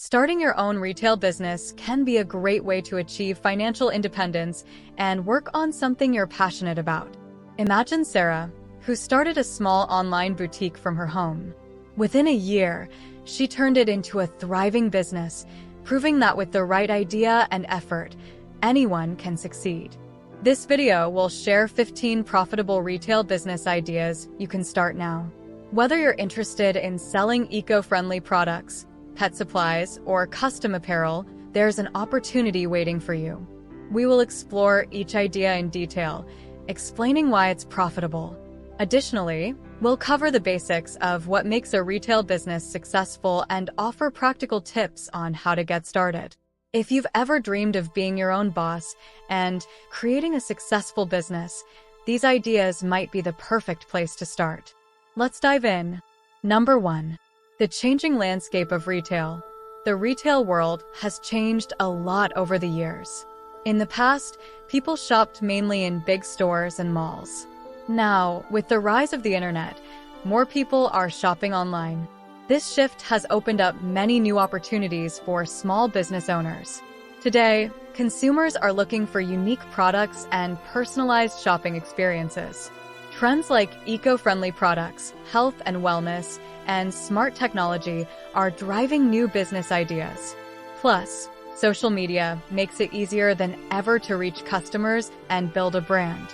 Starting your own retail business can be a great way to achieve financial independence and work on something you're passionate about. Imagine Sarah, who started a small online boutique from her home. Within a year, she turned it into a thriving business, proving that with the right idea and effort, anyone can succeed. This video will share 15 profitable retail business ideas you can start now. Whether you're interested in selling eco-friendly products, pet supplies, or custom apparel, there's an opportunity waiting for you. We will explore each idea in detail, explaining why it's profitable. Additionally, we'll cover the basics of what makes a retail business successful and offer practical tips on how to get started. If you've ever dreamed of being your own boss and creating a successful business, these ideas might be the perfect place to start. Let's dive in. Number 1. The changing landscape of retail. The retail world has changed a lot over the years. In the past, people shopped mainly in big stores and malls. Now, with the rise of the internet, more people are shopping online. This shift has opened up many new opportunities for small business owners. Today, consumers are looking for unique products and personalized shopping experiences. Trends like eco-friendly products, health and wellness, and smart technology are driving new business ideas. Plus, social media makes it easier than ever to reach customers and build a brand.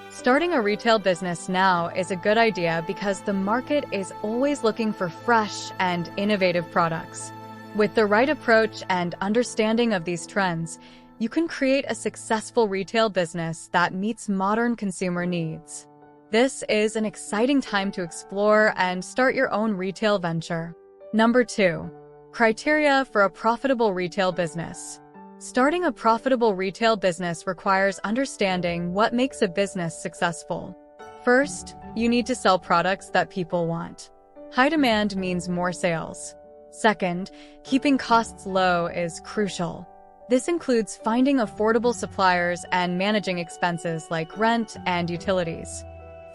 Starting a retail business now is a good idea because the market is always looking for fresh and innovative products. With the right approach and understanding of these trends, you can create a successful retail business that meets modern consumer needs. This is an exciting time to explore and start your own retail venture. Number 2. Criteria for a profitable retail business. Starting a profitable retail business requires understanding what makes a business successful. First, you need to sell products that people want. High demand means more sales. Second, keeping costs low is crucial. This includes finding affordable suppliers and managing expenses like rent and utilities.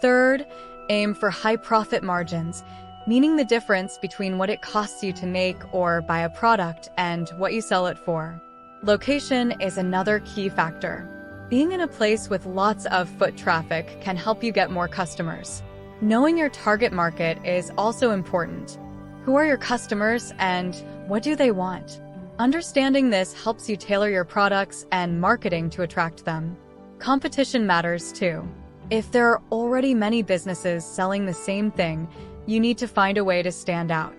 Third, aim for high profit margins, meaning the difference between what it costs you to make or buy a product and what you sell it for. Location is another key factor. Being in a place with lots of foot traffic can help you get more customers. Knowing your target market is also important. Who are your customers and what do they want? Understanding this helps you tailor your products and marketing to attract them. Competition matters too. If there are already many businesses selling the same thing, you need to find a way to stand out.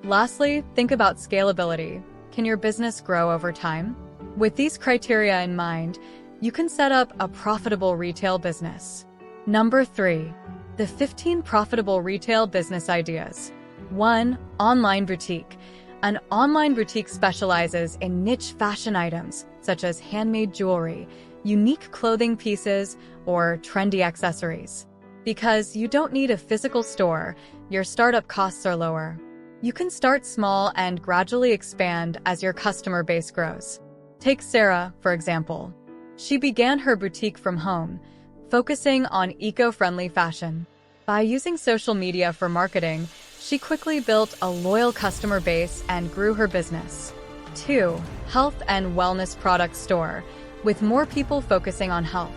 Lastly, think about scalability. Can your business grow over time? With these criteria in mind, you can set up a profitable retail business. Number 3. The 15 profitable retail business ideas. 1. Online boutique. An online boutique specializes in niche fashion items, such as handmade jewelry, unique clothing pieces, or trendy accessories. Because you don't need a physical store, your startup costs are lower. You can start small and gradually expand as your customer base grows. Take Sarah, for example. She began her boutique from home, focusing on eco-friendly fashion. By using social media for marketing, she quickly built a loyal customer base and grew her business. 2. Health and wellness product store. With more people focusing on health,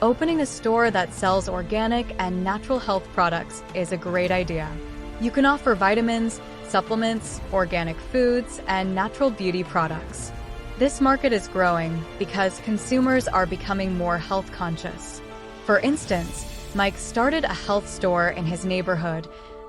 opening a store that sells organic and natural health products is a great idea. You can offer vitamins, supplements, organic foods, and natural beauty products. This market is growing because consumers are becoming more health conscious. For instance, Mike started a health store in his neighborhood,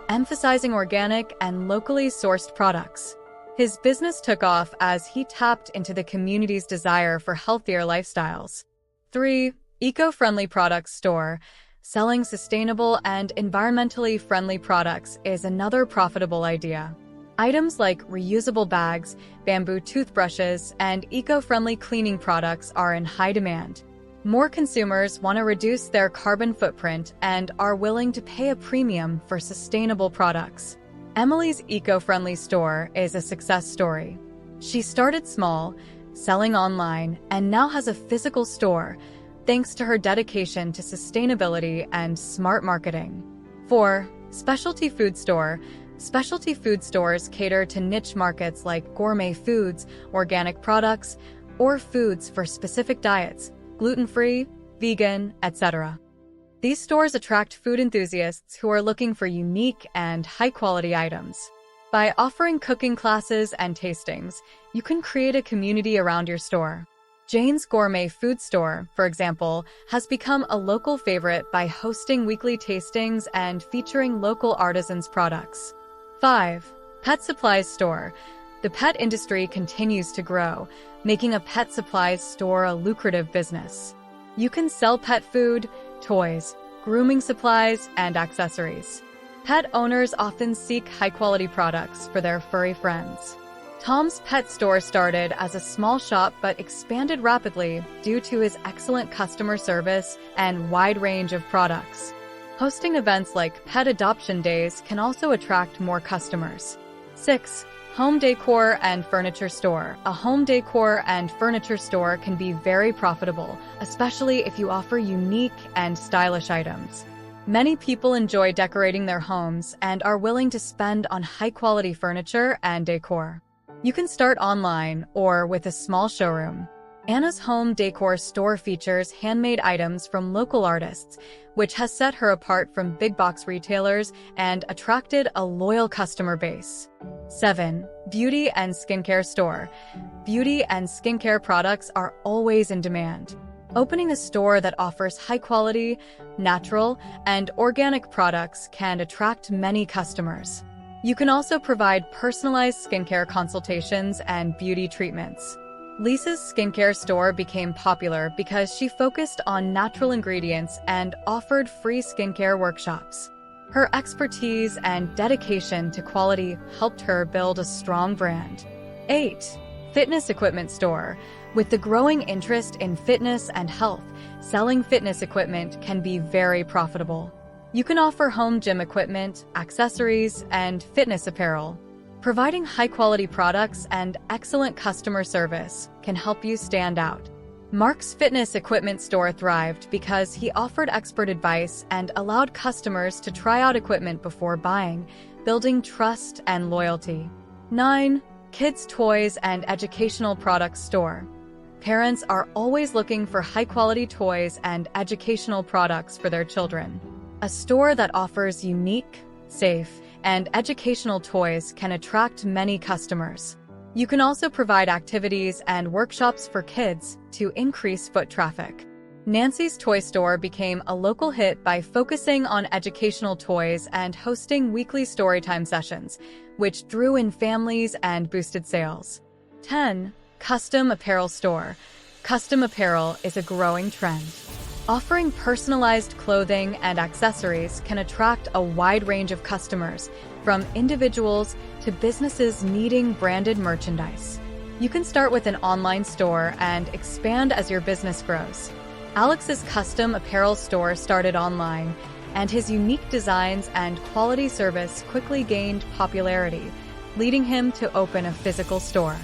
emphasizing organic and locally sourced products. His business took off as he tapped into the community's desire for healthier lifestyles. 3. Eco-friendly products store. Selling sustainable and environmentally friendly products is another profitable idea. Items like reusable bags, bamboo toothbrushes, and eco-friendly cleaning products are in high demand. More consumers want to reduce their carbon footprint and are willing to pay a premium for sustainable products. Emily's eco-friendly store is a success story. She started small, selling online, and now has a physical store, thanks to her dedication to sustainability and smart marketing. 4. Specialty food store. Specialty food stores cater to niche markets like gourmet foods, organic products, or foods for specific diets, gluten-free, vegan, etc. These stores attract food enthusiasts who are looking for unique and high-quality items. By offering cooking classes and tastings, you can create a community around your store. Jane's Gourmet Food Store, for example, has become a local favorite by hosting weekly tastings and featuring local artisans' products. 5. Pet Supplies Store. The pet industry continues to grow, making a pet supplies store a lucrative business. You can sell pet food, toys, grooming supplies, and accessories. Pet owners often seek high-quality products for their furry friends. Tom's Pet Store started as a small shop but expanded rapidly due to his excellent customer service and wide range of products. Hosting events like pet adoption days can also attract more customers. 6. Home Decor and Furniture Store. A home decor and furniture store can be very profitable, especially if you offer unique and stylish items. Many people enjoy decorating their homes and are willing to spend on high-quality furniture and decor. You can start online or with a small showroom. Anna's home decor store features handmade items from local artists, which has set her apart from big-box retailers and attracted a loyal customer base. 7. Beauty and Skincare Store. Beauty and skincare products are always in demand. Opening a store that offers high-quality, natural, and organic products can attract many customers. You can also provide personalized skincare consultations and beauty treatments. Lisa's skincare store became popular because she focused on natural ingredients and offered free skincare workshops. Her expertise and dedication to quality helped her build a strong brand. 8. Fitness Equipment Store. With the growing interest in fitness and health, selling fitness equipment can be very profitable. You can offer home gym equipment, accessories, and fitness apparel. Providing high-quality products and excellent customer service can help you stand out. Mark's Fitness Equipment Store thrived because he offered expert advice and allowed customers to try out equipment before buying, building trust and loyalty. 9. Kids' Toys and Educational Products Store. Parents are always looking for high-quality toys and educational products for their children. A store that offers unique, safe, and educational toys can attract many customers. You can also provide activities and workshops for kids to increase foot traffic. Nancy's Toy Store became a local hit by focusing on educational toys and hosting weekly storytime sessions, which drew in families and boosted sales. 10. Custom Apparel Store. Custom apparel is a growing trend. Offering personalized clothing and accessories can attract a wide range of customers, from individuals to businesses needing branded merchandise. You can start with an online store and expand as your business grows. Alex's custom apparel store started online, and his unique designs and quality service quickly gained popularity, leading him to open a physical store.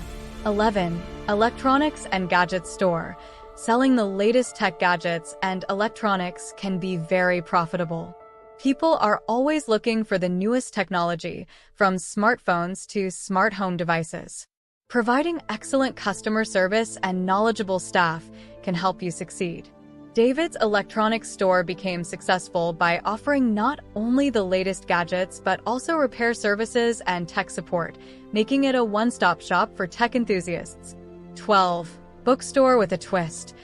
11. Electronics and Gadgets Store. Selling the latest tech gadgets and electronics can be very profitable. People are always looking for the newest technology, from smartphones to smart home devices. Providing excellent customer service and knowledgeable staff can help you succeed. David's electronics store became successful by offering not only the latest gadgets but also repair services and tech support, making it a one-stop shop for tech enthusiasts. 12. Bookstore with a Twist.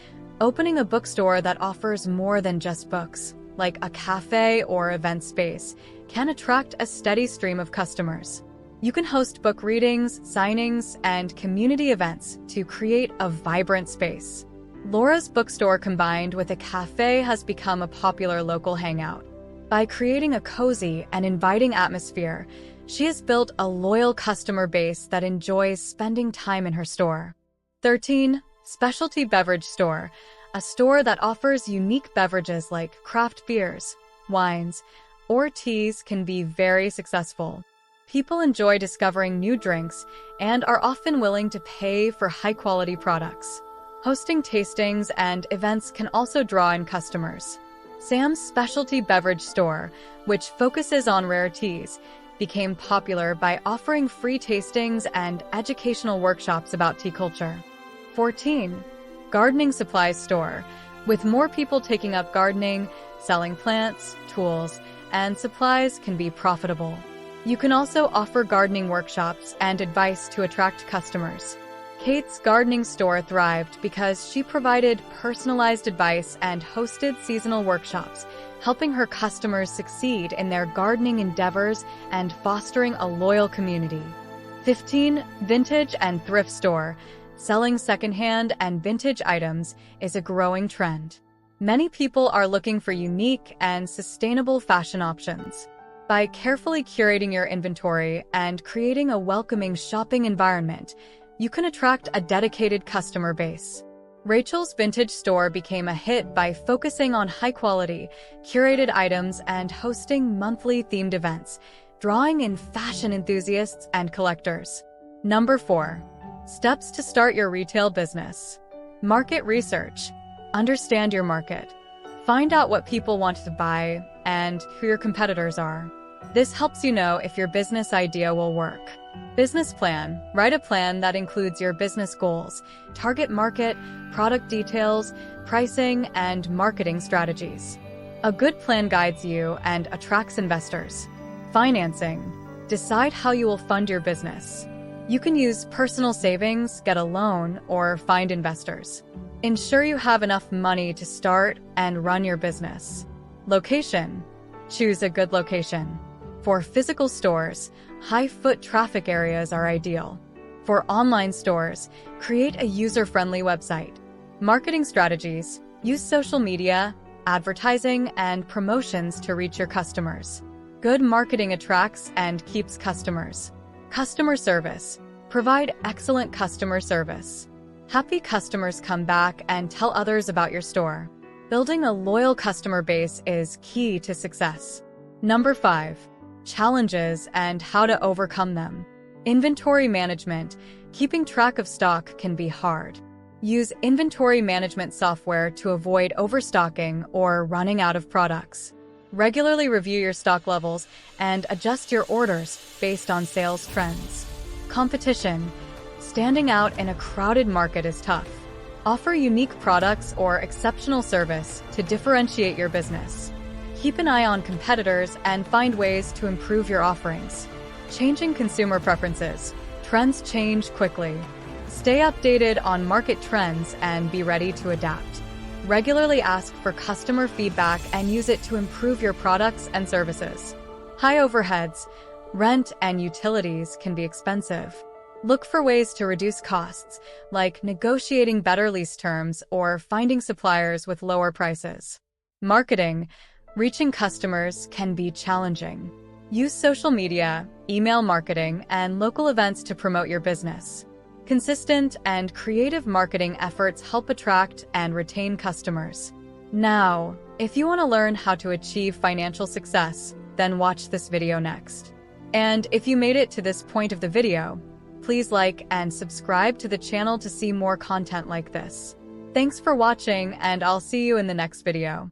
Opening a bookstore that offers more than just books, like a cafe or event space, can attract a steady stream of customers. You can host book readings, signings, and community events to create a vibrant space. Laura's bookstore combined with a cafe has become a popular local hangout. By creating a cozy and inviting atmosphere, she has built a loyal customer base that enjoys spending time in her store. 13. Specialty Beverage Store. A store that offers unique beverages like craft beers, wines, or teas can be very successful. People enjoy discovering new drinks and are often willing to pay for high-quality products. Hosting tastings and events can also draw in customers. Sam's Specialty Beverage Store, which focuses on rare teas, became popular by offering free tastings and educational workshops about tea culture. 14. Gardening supplies store. With more people taking up gardening, selling plants, tools, and supplies can be profitable. You can also offer gardening workshops and advice to attract customers. Kate's gardening store thrived because she provided personalized advice and hosted seasonal workshops, helping her customers succeed in their gardening endeavors and fostering a loyal community. 15. Vintage and thrift store. Selling secondhand and vintage items is a growing trend. Many people are looking for unique and sustainable fashion options. By carefully curating your inventory and creating a welcoming shopping environment, you can attract a dedicated customer base. Rachel's vintage store became a hit by focusing on high-quality, curated items and hosting monthly themed events, drawing in fashion enthusiasts and collectors. Number 4. Steps to start your retail business. Market research. Understand your market. Find out what people want to buy and who your competitors are. This helps you know if your business idea will work. Business plan. Write a plan that includes your business goals, target market, product details, pricing, and marketing strategies. A good plan guides you and attracts investors. Financing. Decide how you will fund your business. You can use personal savings, get a loan, or find investors. Ensure you have enough money to start and run your business. Location. Choose a good location. For physical stores, high foot traffic areas are ideal. For online stores, create a user-friendly website. Marketing strategies. Use social media, advertising, and promotions to reach your customers. Good marketing attracts and keeps customers. Customer service. Provide excellent customer service. Happy customers come back and tell others about your store. Building a loyal customer base is key to success. Number 5. Challenges and how to overcome them. Inventory management. Keeping track of stock can be hard. Use inventory management software to avoid overstocking or running out of products. Regularly review your stock levels and adjust your orders based on sales trends. Competition. Standing out in a crowded market is tough. Offer unique products or exceptional service to differentiate your business. Keep an eye on competitors and find ways to improve your offerings. Changing consumer preferences. Trends change quickly. Stay updated on market trends and be ready to adapt. Regularly ask for customer feedback and use it to improve your products and services. High overheads. Rent and utilities can be expensive. Look for ways to reduce costs, like negotiating better lease terms or finding suppliers with lower prices. Marketing. Reaching customers can be challenging. Use social media, email marketing, and local events to promote your business. Consistent and creative marketing efforts help attract and retain customers. Now, if you want to learn how to achieve financial success, then watch this video next. And if you made it to this point of the video, please like and subscribe to the channel to see more content like this. Thanks for watching, and I'll see you in the next video.